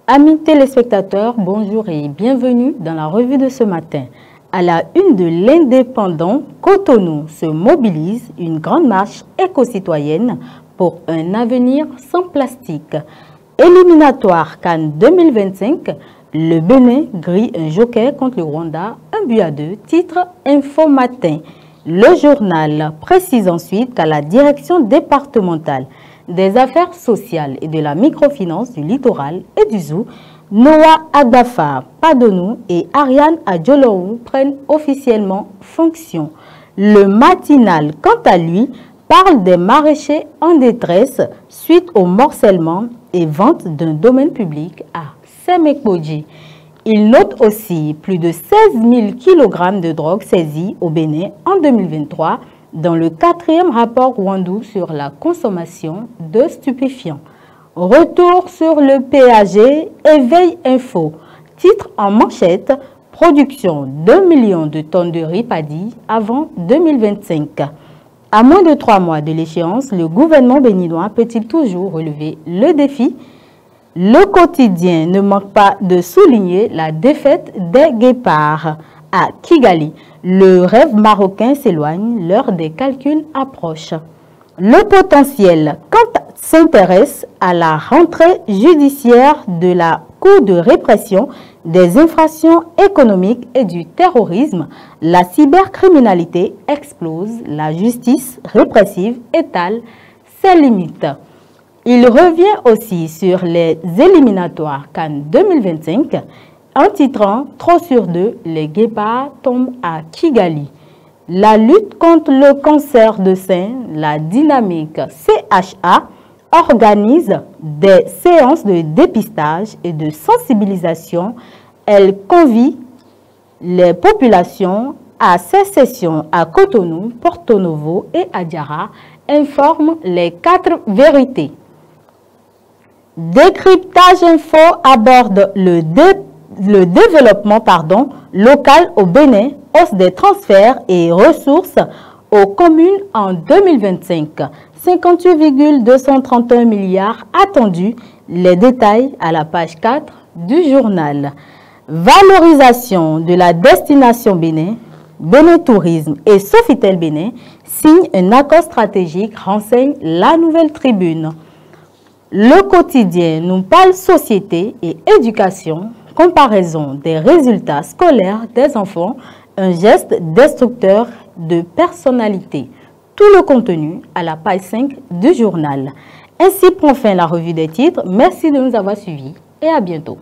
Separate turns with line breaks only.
Amis téléspectateurs, bonjour et bienvenue dans la revue de ce matin. À la une de l'Indépendant, Cotonou se mobilise une grande marche éco-citoyenne pour un avenir sans plastique. Éliminatoire CAN 2025, le Bénin grille un joker contre le Rwanda, 1-2, titre Info Matin. Le journal précise ensuite qu'à la direction départementale des affaires sociales et de la microfinance du littoral et du zoo, Noah Agbafa Padonou et Ariane Adjolorou prennent officiellement fonction. Le matinal, quant à lui, parle des maraîchers en détresse suite au morcellement et vente d'un domaine public à Semekboji. Il note aussi plus de 16 000 kg de drogue saisie au Bénin en 2023 dans le 4e rapport Rwandou sur la consommation de stupéfiants. Retour sur le PAG, Éveil Info. Titre en manchette, production d'1 million de tonnes de riz paddy avant 2025. À moins de 3 mois de l'échéance, le gouvernement béninois peut-il toujours relever le défi? Le quotidien ne manque pas de souligner la défaite des guépards à Kigali. Le rêve marocain s'éloigne, l'heure des calculs approche. Le potentiel, quand s'intéresse à la rentrée judiciaire de la Cour de répression des infractions économiques et du terrorisme, la cybercriminalité explose, la justice répressive étale ses limites. Il revient aussi sur les éliminatoires CAN 2025 en titrant « Trop sur 2, les guépards tombent à Kigali ». La lutte contre le cancer de sein, la dynamique CHA organise des séances de dépistage et de sensibilisation. Elle convie les populations à ces sessions à Cotonou, Porto Novo et à Diarra, informe les 4 vérités. Décryptage Info aborde le développement local au Bénin, hausse des transferts et ressources aux communes en 2025. 58,231 milliards attendus. Les détails à la page 4 du journal. Valorisation de la destination Bénin, Bénin Tourisme et Sofitel Bénin signent un accord stratégique, renseigne la Nouvelle Tribune. Le quotidien nous parle société et éducation, comparaison des résultats scolaires des enfants, un geste destructeur de personnalité. Tout le contenu à la page 5 du journal. Ainsi prend fin la revue des titres. Merci de nous avoir suivis et à bientôt.